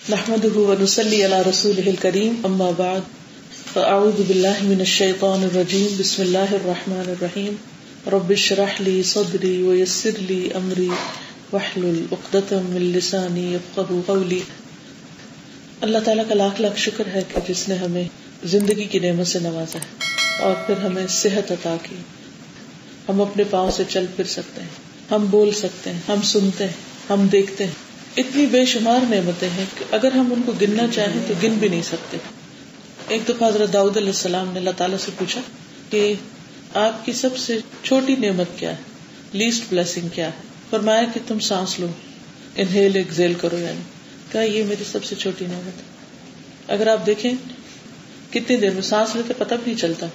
نحمده ونصلي على رسوله الكريم اما بعد فاعوذ بالله من الشيطان الرجيم بسم الله الرحمن الرحيم رب اشرح لي صدري ويسر لي امري واحلل عقدة من لساني يفقهوا قولي. اللہ تعالیٰ کا لاکھ لاکھ شکر ہے کہ جس نے ہمیں زندگی کی نعمت سے نوازا ہے اور پھر ہمیں صحت عطا کی. ہم اپنے پاؤں سے چل پھر سکتے ہیں, ہم بول سکتے ہیں, ہم سنتے ہیں, ہم دیکھتے ہیں. اتنی بے شمار نعمتیں ہیں کہ اگر ہم ان کو گننا چاہیں تو گن بھی نہیں سکتے. ایک دفعہ حضرت داؤد علیہ السلام نے اللہ تعالیٰ سے پوچھا کہ آپ کی سب سے چھوٹی نعمت کیا ہے, لیسٹ بلیسنگ کیا ہے؟ فرمایا کہ تم سانس لو, انہیل ایکزیل کرو. یعنی کہا یہ میری سب سے چھوٹی نعمت ہے. اگر آپ دیکھیں کتنی دیر میں سانس لیتے پتہ بھی نہیں چلتا,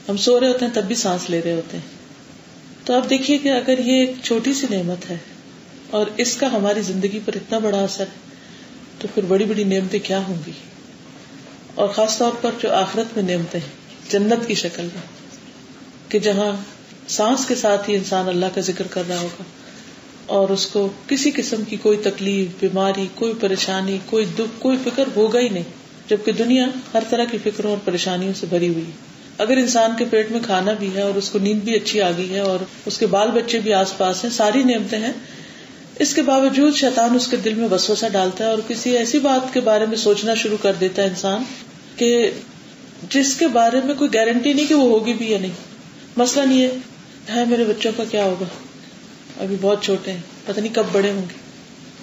ہم سو رہے ہوتے ہیں تب بھی سانس لے رہے ہوتے ہیں. تو آپ دیکھیے کہ اگر یہ ایک چھوٹی سی نعمت ہے اور اس کا ہماری زندگی پر اتنا بڑا اثر ہے تو پھر بڑی بڑی نعمتیں کیا ہوں گی. اور خاص طور پر جو آخرت میں نعمتیں ہیں جنت کی شکل میں, کہ جہاں سانس کے ساتھ ہی انسان اللہ کا ذکر کر رہا ہوگا اور اس کو کسی قسم کی کوئی تکلیف, بیماری, کوئی پریشانی, کوئی دکھ, کوئی فکر ہوگا ہی نہیں, جبکہ دنیا ہر طرح کی فکروں اور پریشانیوں سے بھری ہوئی ہے. اگر انسان کے پیٹ میں کھانا بھی ہے اور اس کو نیند بھی اچھی آ گئی ہے اور اس کے بال بچے بھی آس پاس ہیں, ساری نعمتیں ہیں, اس کے باوجود شیطان اس کے دل میں وسوسہ ڈالتا ہے اور کسی ایسی بات کے بارے میں سوچنا شروع کر دیتا ہے انسان کہ جس کے بارے میں کوئی گارنٹی نہیں کہ وہ ہوگی بھی یا نہیں. مثلاً یہ ہے میرے بچوں کا کیا ہوگا, ابھی بہت چھوٹے ہیں, پتہ نہیں کب بڑے ہوں گے,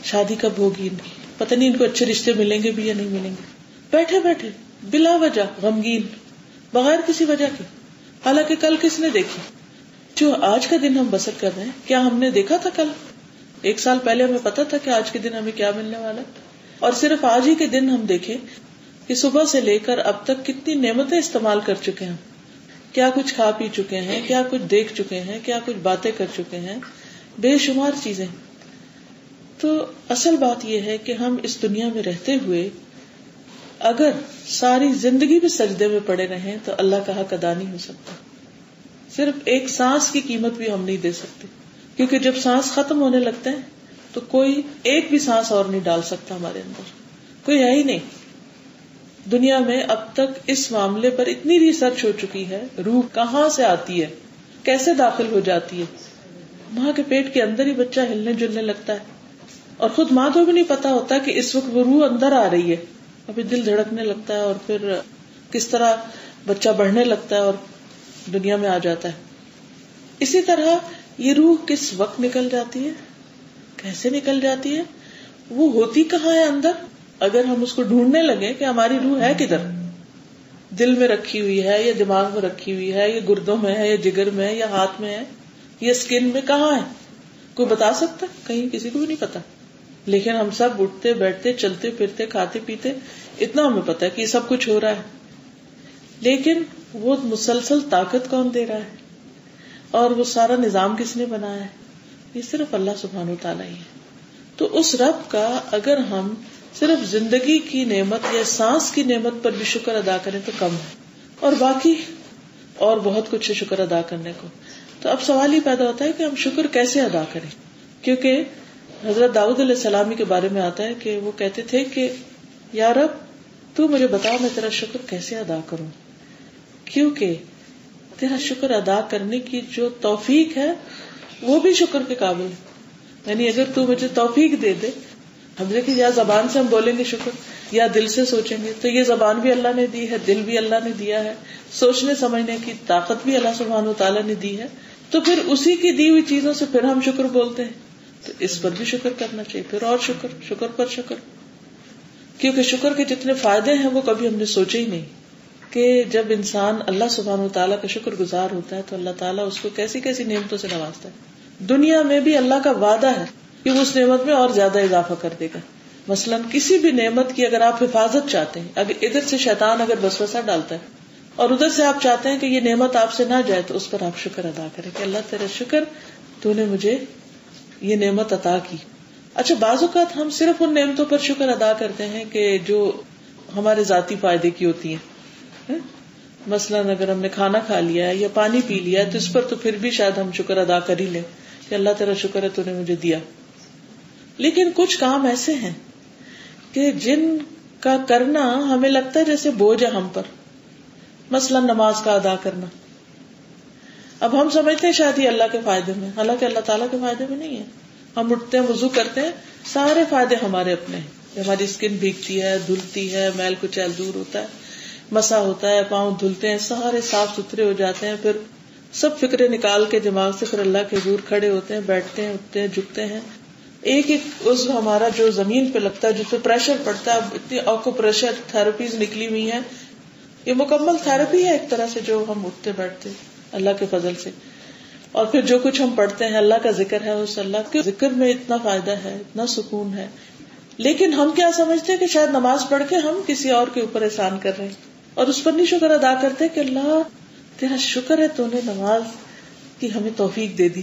شادی کب ہوگی ان کی, پتہ نہیں ان کو اچھے رشتے ملیں گے بھی یا نہیں ملیں گے. بیٹھے بیٹھے بلا وجہ غمگین, بغیر کسی وجہ کے, حالانکہ کل کس نے دیکھی. جو آج کا دن ہم بسر کر رہے ہیں, کیا ہم نے دیکھا تھا کل؟ 1 سال پہلے ہمیں پتا تھا کہ آج کے دن ہمیں کیا ملنے والا ہے. اور صرف آج ہی کے دن ہم دیکھیں کہ صبح سے لے کر اب تک کتنی نعمتیں استعمال کر چکے ہیں, کیا کچھ کھا پی چکے ہیں, کیا کچھ دیکھ چکے ہیں, کیا کچھ باتیں کر چکے ہیں, بے شمار چیزیں. تو اصل بات یہ ہے کہ ہم اس دنیا میں رہتے ہوئے اگر ساری زندگی بھی سجدے میں پڑے رہیں تو اللہ کا حق ادا نہیں ہو سکتا. صرف ایک سانس کی قیمت بھی ہم نہیں دے سکتے, کیونکہ جب سانس ختم ہونے لگتے ہیں تو کوئی ایک بھی سانس اور نہیں ڈال سکتا ہمارے اندر, کوئی ہے ہی نہیں. دنیا میں اب تک اس معاملے پر اتنی ریسرچ ہو چکی ہے, روح کہاں سے آتی ہے, کیسے داخل ہو جاتی ہے. ماں کے پیٹ کے اندر ہی بچہ ہلنے جلنے لگتا ہے اور خود ماں کو بھی نہیں پتا ہوتا کہ اس وقت وہ روح اندر آ رہی ہے. ابھی دل دھڑکنے لگتا ہے اور پھر کس طرح بچہ بڑھنے لگتا ہے اور دنیا میں آ جاتا ہے. اسی طرح یہ روح کس وقت نکل جاتی ہے, کیسے نکل جاتی ہے, وہ ہوتی کہاں ہے اندر. اگر ہم اس کو ڈھونڈنے لگے کہ ہماری روح ہے کدھر, دل میں رکھی ہوئی ہے یا دماغ میں رکھی ہوئی ہے یا گردوں میں ہے یا جگر میں ہے یا ہاتھ میں ہے یا اسکن میں, کہاں ہے کوئی بتا سکتا؟ کہیں کسی کو بھی نہیں پتا. لیکن ہم سب اٹھتے بیٹھتے چلتے پھرتے کھاتے پیتے اتنا ہمیں پتا ہے کہ یہ سب کچھ ہو رہا ہے. لیکن وہ مسلسل طاقت کون دے رہا ہے اور وہ سارا نظام کس نے بنایا ہے؟ یہ صرف اللہ سبحانہ وتعالیٰ ہی ہے. تو اس رب کا اگر ہم صرف زندگی کی نعمت یا سانس کی نعمت پر بھی شکر ادا کریں تو کم ہے, اور باقی اور بہت کچھ ہے شکر ادا کرنے کو. تو اب سوال ہی پیدا ہوتا ہے کہ ہم شکر کیسے ادا کریں, کیونکہ حضرت داؤد علیہ السلام کے بارے میں آتا ہے کہ وہ کہتے تھے کہ یا رب تو مجھے بتا میں تیرا شکر کیسے ادا کروں, کیونکہ تیرا شکر ادا کرنے کی جو توفیق ہے وہ بھی شکر کے قابل ہے. یعنی اگر تو مجھے توفیق دے دے, ہم دیکھیں یا زبان سے ہم بولیں گے شکر یا دل سے سوچیں گے, تو یہ زبان بھی اللہ نے دی ہے, دل بھی اللہ نے دیا ہے, سوچنے سمجھنے کی طاقت بھی اللہ سبحانہ وتعالیٰ نے دی ہے. تو پھر اسی کی دی ہوئی چیزوں سے پھر ہم شکر بولتے ہیں, تو اس پر بھی شکر کرنا چاہیے, پھر اور شکر, شکر پر شکر. کیونکہ شکر کے جتنے فائدے ہیں وہ کبھی ہم نے سوچے ہی نہیں کہ جب انسان اللہ سبحانہ وتعالیٰ کا شکر گزار ہوتا ہے تو اللہ تعالیٰ اس کو کیسی کیسی نعمتوں سے نوازتا ہے. دنیا میں بھی اللہ کا وعدہ ہے کہ وہ اس نعمت میں اور زیادہ اضافہ کر دے گا. مثلاً کسی بھی نعمت کی اگر آپ حفاظت چاہتے ہیں, اگر ادھر سے شیطان اگر وسوسہ ڈالتا ہے اور ادھر سے آپ چاہتے ہیں کہ یہ نعمت آپ سے نہ جائے, تو اس پر آپ شکر ادا کریں کہ اللہ تیرا شکر, تو نے مجھے یہ نعمت عطا کی. اچھا, بعض اوقات ہم صرف ان نعمتوں پر شکر ادا کرتے ہیں کہ جو ہمارے ذاتی فائدے کی ہوتی ہیں. مثلاً اگر ہم نے کھانا کھا لیا ہے یا پانی پی لیا ہے تو اس پر تو پھر بھی شاید ہم شکر ادا کر ہی لیں کہ اللہ تیرا شکر ہے تو نے مجھے دیا. لیکن کچھ کام ایسے ہیں کہ جن کا کرنا ہمیں لگتا ہے جیسے بوجھ ہے ہم پر، مثلا نماز کا ادا کرنا. اب ہم سمجھتے ہیں شاید یہ اللہ کے فائدے میں، حالانکہ اللہ تعالیٰ کے فائدے میں نہیں ہے. ہم اٹھتے ہیں، وضو کرتے ہیں، سارے فائدے ہمارے اپنے ہیں. ہماری اسکن بھیگتی ہے، دھلتی ہے، میل کچیل دور ہوتا ہے، مسا ہوتا ہے، پاؤں دھلتے ہیں، سارے صاف ستھرے ہو جاتے ہیں. پھر سب فکرے نکال کے دماغ سے پھر اللہ کے حضور کھڑے ہوتے ہیں، بیٹھتے ہیں، اٹھتے ہیں، جھکتے ہیں. ایک ایک عضو ہمارا جو زمین پہ لگتا ہے، جس پہ پریشر پڑتا ہے. اب اتنی آکو پریشر تھراپیز نکلی ہوئی ہیں، یہ مکمل تھراپی ہے ایک طرح سے جو ہم اٹھتے بیٹھتے اللہ کے فضل سے. اور پھر جو کچھ ہم پڑھتے ہیں اللہ کا ذکر ہے، اس اللہ کے ذکر میں اتنا فائدہ ہے، اتنا سکون ہے. لیکن ہم کیا سمجھتے ہیں کہ شاید نماز پڑھ کے ہم کسی اور کے اوپر احسان کر رہے ہیں، اور اس پر نہیں شکر ادا کرتے کہ اللہ تیرا شکر ہے تو نے نماز کی ہمیں توفیق دے دی،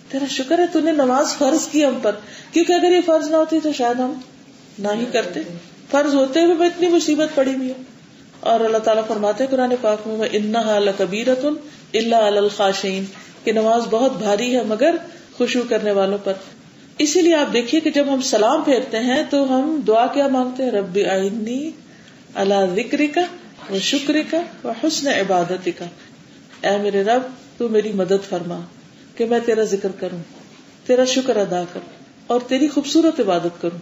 تیرا شکر ہے تو نے نماز فرض کی ہم پر. کیونکہ اگر یہ فرض نہ ہوتی تو شاید ہم نہ ہی کرتے. فرض ہوتے ہوئے اتنی مصیبت پڑی ہوئی ہے. اور اللہ تعالیٰ فرماتے ہیں قرآن پاک میں وَإِنَّهَا لَكَبِيرَةٌ إِلَّا عَلَى الْخَاشِعِينَ کہ نماز بہت بھاری ہے مگر خشوع کرنے والوں پر. اسی لیے آپ دیکھیے کہ جب ہم سلام پھیرتے ہیں تو ہم دعا کیا مانگتے ہیں؟ رب اعنی علی ذکرک وشکرک وحسن عبادتک. اے میرے رب تو میری مدد فرما کہ میں تیرا ذکر کروں، تیرا شکر ادا کروں اور تیری خوبصورت عبادت کروں.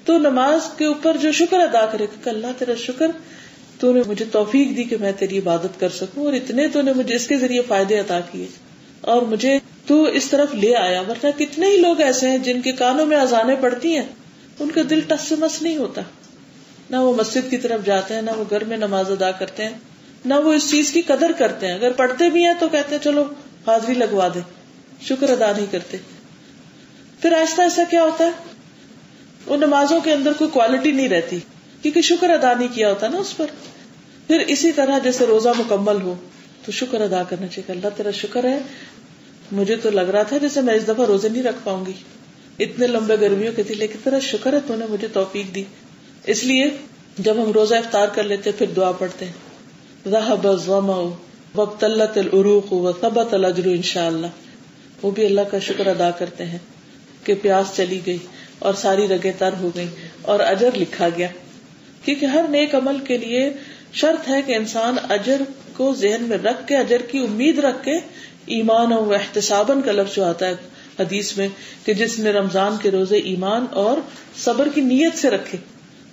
تو نماز کے اوپر جو شکر ادا کرے کہ اللہ تیرا شکر، تو نے مجھے توفیق دی کہ میں تیری عبادت کر سکوں، اور اتنے تو نے مجھے اس کے ذریعے فائدے عطا کیے اور مجھے تو اس طرف لے آیا. ورنہ کتنے ہی لوگ ایسے ہیں جن کے کانوں میں اذانیں پڑتی ہیں، ان کا دل ٹس سے مس نہیں ہوتا، نہ وہ مسجد کی طرف جاتے ہیں، نہ وہ گھر میں نماز ادا کرتے ہیں، نہ وہ اس چیز کی قدر کرتے ہیں. اگر پڑھتے بھی ہیں تو کہتے ہیں چلو حاضری لگوا دیں، شکر ادا نہیں کرتے. پھر آہستہ آہستہ کیا ہوتا ہے، وہ نمازوں کے اندر کوئی کوالٹی نہیں رہتی کیونکہ شکر ادا نہیں کیا ہوتا نا اس پر. پھر اسی طرح جیسے روزہ مکمل ہو تو شکر ادا کرنا چاہیے کہ اللہ تیرا شکر ہے، مجھے تو لگ رہا تھا جیسے میں اس دفعہ روزے نہیں رکھ پاؤں گی، اتنے لمبے گرمیوں کے تھے، لیکن تیرا شکر ہے تو نے مجھے توفیق دی. اس لیے جب ہم روزہ افطار کر لیتے پھر دعا پڑھتے ہیں ذهب الظمأ وابتلت العروق وثبت الاجر انشاءاللہ. وہ بھی اللہ کا شکر ادا کرتے ہیں کہ پیاس چلی گئی اور ساری رگیں تر ہو گئی اور اجر لکھا گیا. کیونکہ ہر نیک عمل کے لیے شرط ہے کہ انسان اجر کو ذہن میں رکھ کے، اجر کی امید رکھ کے، ایمان و احتساباً کا لفظ جو آتا ہے حدیث میں کہ جس نے رمضان کے روزے ایمان اور صبر کی نیت سے رکھے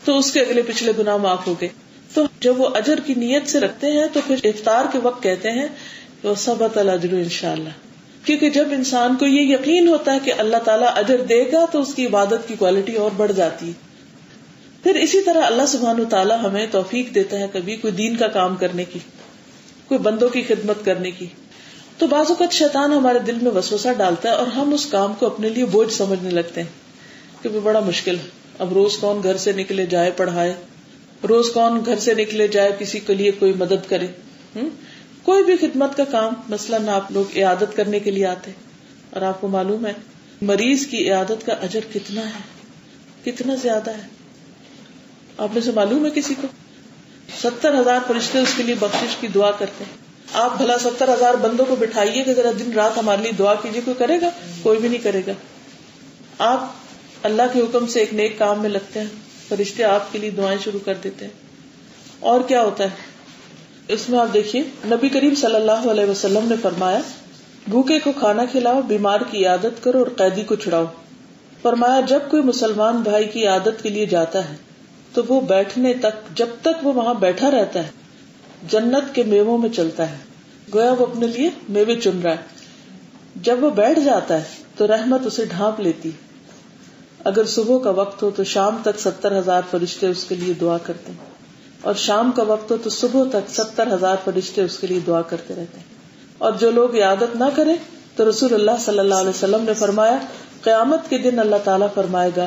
تو اس کے اگلے پچھلے گناہ معاف ہو گئے. تو جب وہ اجر کی نیت سے رکھتے ہیں تو پھر افطار کے وقت کہتے ہیں وثبت الاجر انشاءاللہ. کیونکہ جب انسان کو یہ یقین ہوتا ہے کہ اللہ تعالیٰ اجر دے گا تو اس کی عبادت کی کوالٹی اور بڑھ جاتی ہے. پھر اسی طرح اللہ سبحانہ وتعالیٰ ہمیں توفیق دیتا ہے کبھی کوئی دین کا کام کرنے کی، کوئی بندوں کی خدمت کرنے کی. تو بعض اوقات شیطان ہمارے دل میں وسوسہ ڈالتا ہے اور ہم اس کام کو اپنے لیے بوجھ سمجھنے لگتے ہیں کہ وہ بڑا مشکل ہے. اب روز کون گھر سے نکلے جائے پڑھائے، روز کون گھر سے نکلے جائے کسی کے لیے کوئی مدد کرے. کوئی بھی خدمت کا کام، مثلاً آپ لوگ عیادت کرنے کے لیے آتے اور آپ کو معلوم ہے مریض کی عیادت کا اجر کتنا ہے، کتنا زیادہ ہے. آپ میں سے معلوم ہے کسی کو 70,000 فرشتے اس کے لیے بخشش کی دعا کرتے ہیں. آپ بھلا 70,000 بندوں کو بٹھائیے کہ ذرا دن رات ہمارے لیے دعا کیجیے، کوئی کرے گا؟ کوئی بھی نہیں کرے گا. آپ اللہ کے حکم سے ایک نیک کام میں لگتے ہیں، فرشتے آپ کے لیے دعائیں شروع کر دیتے ہیں. اور کیا ہوتا ہے اس میں آپ دیکھیے نبی کریم صلی اللہ علیہ وسلم نے فرمایا بھوکے کو کھانا کھلاؤ، بیمار کی عیادت کرو اور قیدی کو چھڑاؤ. فرمایا جب کوئی مسلمان بھائی کی عیادت کے لیے جاتا ہے تو وہ بیٹھنے تک، جب تک وہ وہاں بیٹھا رہتا ہے جنت کے میووں میں چلتا ہے، گویا وہ اپنے لیے میوے چن رہا ہے. جب وہ بیٹھ جاتا ہے تو رحمت اسے ڈھانپ لیتی. اگر صبح کا وقت ہو تو شام تک 70,000 فرشتے اس کے لیے دعا کرتے ہیں، اور شام کا وقت ہو تو صبح تک 70,000 فرشتے اس کے لیے دعا کرتے رہتے ہیں. اور جو لوگ عیادت نہ کرے تو رسول اللہ صلی اللہ علیہ وسلم نے فرمایا قیامت کے دن اللہ تعالیٰ فرمائے گا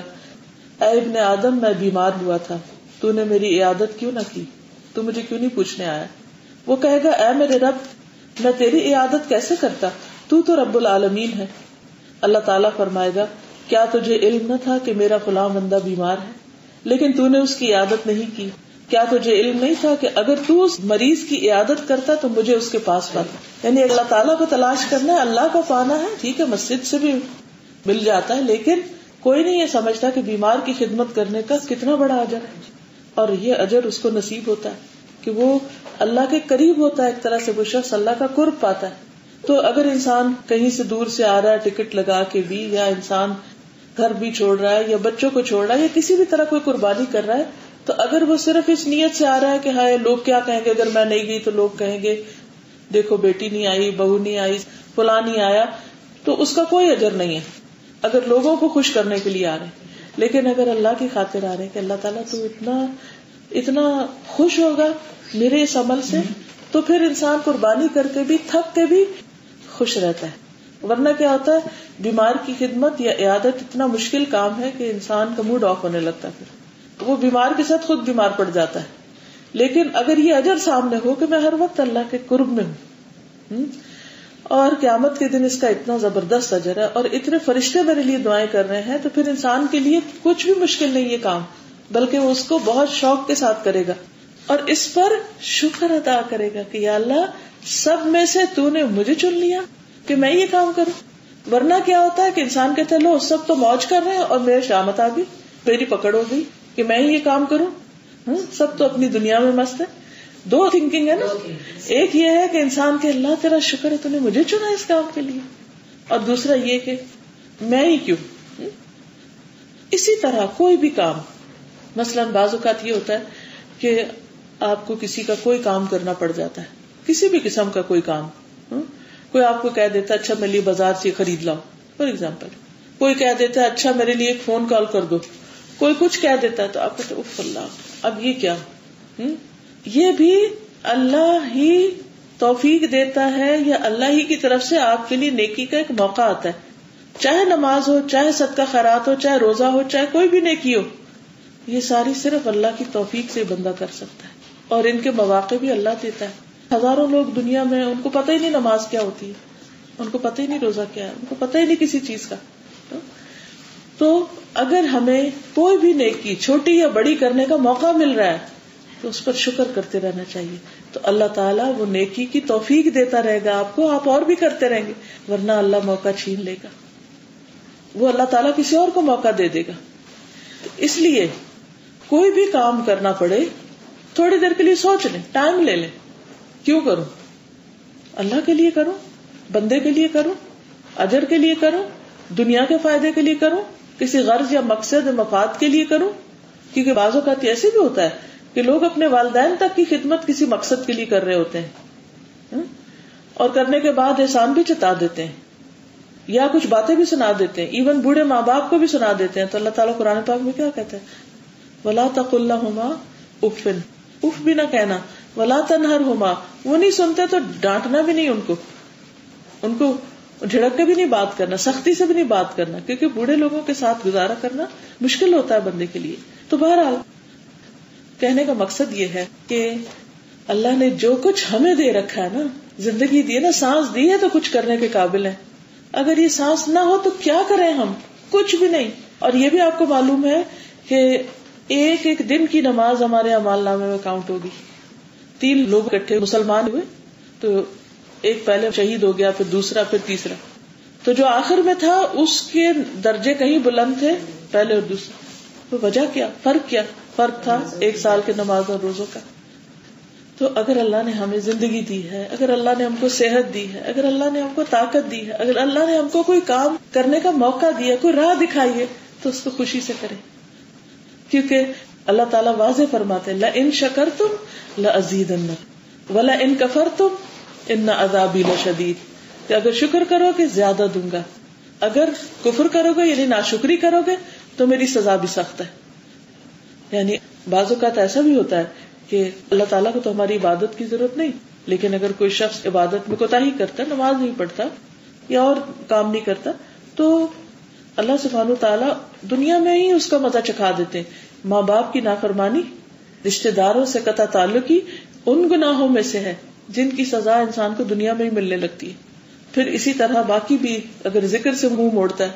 اے ابن آدم میں بیمار ہوا تھا، تو نے میری عیادت کیوں نہ کی، تو مجھے کیوں نہیں پوچھنے آیا. وہ کہے گا اے میرے رب میں تیری عیادت کیسے کرتا، تو رب العالمین ہے. اللہ تعالیٰ فرمائے گا کیا تجھے علم نہ تھا کہ میرا فلاں بندہ بیمار ہے لیکن تو نے اس کی عیادت نہیں کی؟ کیا تجھے علم نہیں تھا کہ اگر تو اس مریض کی عیادت کرتا تو مجھے اس کے پاس پاتا؟ یعنی اللہ تعالیٰ کو تلاش کرنا ہے، اللہ کو پانا ہے. ٹھیک ہے مسجد سے بھی مل جاتا ہے لیکن کوئی نہیں یہ سمجھتا کہ بیمار کی خدمت کرنے کا کتنا بڑا اجر ہے، اور یہ اجر اس کو نصیب ہوتا ہے کہ وہ اللہ کے قریب ہوتا ہے، ایک طرح سے وہ شخص اللہ کا قرب پاتا ہے. تو اگر انسان کہیں سے دور سے آ رہا ہے ٹکٹ لگا کے بھی، یا انسان گھر بھی چھوڑ رہا ہے یا بچوں کو چھوڑ رہا ہے یا کسی بھی طرح کوئی قربانی کر رہا ہے، تو اگر وہ صرف اس نیت سے آ رہا ہے کہ ہائے لوگ کیا کہیں گے اگر میں نہیں گئی، تو لوگ کہیں گے دیکھو بیٹی نہیں آئی، بہو نہیں آئی، فلاں نہیں آیا، تو اس کا کوئی اجر نہیں ہے اگر لوگوں کو خوش کرنے کے لیے آ رہے ہیں. لیکن اگر اللہ کی خاطر آ رہے ہیں کہ اللہ تعالیٰ تو اتنا خوش ہوگا میرے اس عمل سے، تو پھر انسان قربانی کر کے بھی تھک کے بھی خوش رہتا ہے. ورنہ کیا ہوتا ہے، بیمار کی خدمت یا عیادت اتنا مشکل کام ہے کہ انسان کا موڈ آف ہونے لگتا ہے، پھر وہ بیمار کے ساتھ خود بیمار پڑ جاتا ہے. لیکن اگر یہ اجر سامنے ہو کہ میں ہر وقت اللہ کے قرب میں ہوں، اور قیامت کے دن اس کا اتنا زبردست اجر ہے اور اتنے فرشتے میرے لیے دعائیں کر رہے ہیں، تو پھر انسان کے لیے کچھ بھی مشکل نہیں یہ کام، بلکہ وہ اس کو بہت شوق کے ساتھ کرے گا اور اس پر شکر ادا کرے گا کہ یا اللہ سب میں سے تو نے مجھے چن لیا کہ میں یہ کام کروں. ورنہ کیا ہوتا ہے کہ انسان کہتا ہے لو سب تو موج کر رہے ہیں اور میرے شامت آ گئی، میری پکڑ ہو گئی کہ میں یہ کام کروں، سب تو اپنی دنیا میں مست ہے. دو تھنکنگ ہے نا، ایک یہ ہے کہ انسان کے اللہ تیرا شکر ہے تو نے مجھے چنا اس کام کے لیے، اور دوسرا یہ کہ میں ہی کیوں. اسی طرح کوئی بھی کام، مثلا بعض اوقات یہ ہوتا ہے کہ آپ کو کسی کا کوئی کام کرنا پڑ جاتا ہے، کسی بھی قسم کا کوئی کام، کوئی آپ کو کہہ دیتا ہے اچھا میرے لیے بازار سے خرید لاؤ فار ایگزامپل، کوئی کہہ دیتا ہے اچھا میرے لیے ایک فون کال کر دو، کوئی کچھ کہہ دیتا ہے تو آپ کہتے اف اللہ اب یہ کیا. یہ بھی اللہ ہی توفیق دیتا ہے یا اللہ ہی کی طرف سے آپ کے لیے نیکی کا ایک موقع آتا ہے. چاہے نماز ہو، چاہے صدقہ خیرات ہو، چاہے روزہ ہو، چاہے کوئی بھی نیکی ہو، یہ ساری صرف اللہ کی توفیق سے بندہ کر سکتا ہے، اور ان کے مواقع بھی اللہ دیتا ہے. ہزاروں لوگ دنیا میں ان کو پتہ ہی نہیں نماز کیا ہوتی ہے، ان کو پتہ ہی نہیں روزہ کیا ہے، ان کو پتہ ہی نہیں کسی چیز کا. تو اگر ہمیں کوئی بھی نیکی چھوٹی یا بڑی کرنے کا موقع مل رہا ہے تو اس پر شکر کرتے رہنا چاہیے. تو اللہ تعالیٰ وہ نیکی کی توفیق دیتا رہے گا آپ کو، آپ اور بھی کرتے رہیں گے. ورنہ اللہ موقع چھین لے گا، وہ اللہ تعالیٰ کسی اور کو موقع دے دے گا. اس لیے کوئی بھی کام کرنا پڑے تھوڑی دیر کے لیے سوچ لیں، ٹائم لے لیں، کیوں کروں؟ اللہ کے لیے کروں، بندے کے لیے کروں، اجر کے لیے کروں، دنیا کے فائدے کے لیے کروں، کسی غرض یا مقصد مفاد کے لیے کروں. کیونکہ بعض اوقات ایسے بھی ہوتا ہے کہ لوگ اپنے والدین تک کی خدمت کسی مقصد کے لیے کر رہے ہوتے ہیں، اور کرنے کے بعد احسان بھی جتا دیتے ہیں یا کچھ باتیں بھی سنا دیتے ہیں، ایون بوڑھے ماں باپ کو بھی سنا دیتے ہیں. تو اللہ تعالیٰ قرآن پاک میں کیا کہتا ہے، وَلَا تَقُلْ لَهُمَا اُفٍّ، اف بھی نہ کہنا، وَلَا تَنْهَرْهُمَا، وہ نہیں سنتے تو ڈانٹنا بھی نہیں، ان کو جھڑک کے بھی نہیں بات کرنا، سختی سے بھی نہیں بات کرنا، کیونکہ بوڑھے لوگوں کے ساتھ گزارا کرنا مشکل ہوتا ہے بندے کے لیے. تو بہرحال کہنے کا مقصد یہ ہے کہ اللہ نے جو کچھ ہمیں دے رکھا ہے نا، زندگی دی ہے نا، سانس دی ہے تو کچھ کرنے کے قابل ہیں. اگر یہ سانس نہ ہو تو کیا کریں ہم؟ کچھ بھی نہیں. اور یہ بھی آپ کو معلوم ہے کہ ایک ایک دن کی نماز ہمارے اعمال نامے میں کاؤنٹ ہوگی. 3 لوگ اکٹھے مسلمان ہوئے تو ایک پہلے شہید ہو گیا، پھر دوسرا، پھر تیسرا، تو جو آخر میں تھا اس کے درجے کہیں بلند تھے پہلے اور دوسرے. تو وجہ کیا؟ فرق تھا 1 سال کے نماز اور روزوں کا. تو اگر اللہ نے ہمیں زندگی دی ہے، اگر اللہ نے ہم کو صحت دی ہے، اگر اللہ نے ہم کو طاقت دی ہے، اگر اللہ نے ہم کو کوئی کام کرنے کا موقع دیا، کوئی راہ دکھائی ہے، تو اس کو خوشی سے کریں. کیونکہ اللہ تعالیٰ واضح فرماتے ہیں لَإِن شَكَرْتُمْ لَأَزِيدَنَّكُمْ وَلَإِن كَفَرْتُمْ إِنَّ عَذَابِي لَشَدِيدٌ، کہ اگر شکر کرو گے زیادہ دوں گا، اگر کفر کرو گے یعنی ناشکری کرو گے تو میری سزا بھی سخت ہے. یعنی بعض اوقات ایسا بھی ہوتا ہے کہ اللہ تعالیٰ کو تو ہماری عبادت کی ضرورت نہیں، لیکن اگر کوئی شخص عبادت میں کوتاہی کرتا، نماز نہیں پڑھتا یا اور کام نہیں کرتا، تو اللہ سبحانہ وتعالیٰ دنیا میں ہی اس کا مزہ چکھا دیتے ہیں. ماں باپ کی نافرمانی، رشتہ داروں سے قطع تعلقی ان گناہوں میں سے ہے جن کی سزا انسان کو دنیا میں ہی ملنے لگتی ہے. پھر اسی طرح باقی بھی اگر ذکر سے منہ موڑتا ہے،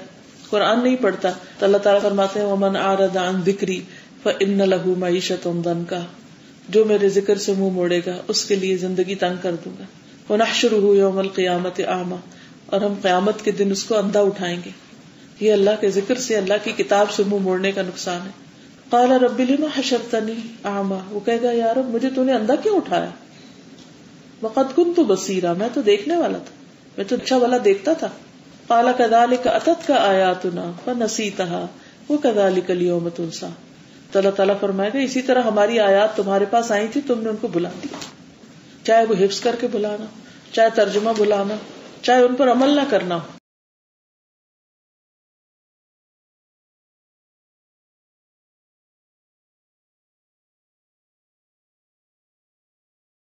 قرآن نہیں پڑھتا، تو اللہ تعالیٰ فرماتے ہیں وَمَنْ أَعْرَضَ عَنْ ذِكْرِي فَإِنَّ لَهُ مَعِيشَةً ضَنْكًا، جو میرے ذکر سے منہ موڑے گا اس کے لیے زندگی تنگ کر دوں گا. وَنَحْشُرُهُ يَوْمَ الْقِيَامَةِ أَعْمَى، اور ہم قیامت کے دن اس کو اندھا اٹھائیں گے. یہ اللہ کے ذکر سے، اللہ کی کتاب سے منہ موڑنے کا نقصان ہے. قال رب لم حشرتنی اعمی، وہ کہے گا یا رب مجھے تو نے اندھا کیوں اٹھایا؟ وقد كنت بصیرا، میں تو دیکھنے والا تھا، میں تو اچھا والا دیکھتا تھا. قال كذلك اتتك آیاتنا فنسیتها وكذلك اليوم تنسى. تو اللہ تعالیٰ فرمائے گا اسی طرح ہماری آیات تمہارے پاس آئی تھی، تم نے ان کو بھلا دیا. چاہے وہ حفظ کر کے بلانا، چاہے ترجمہ بلانا، چاہے ان پر عمل نہ کرنا ہو.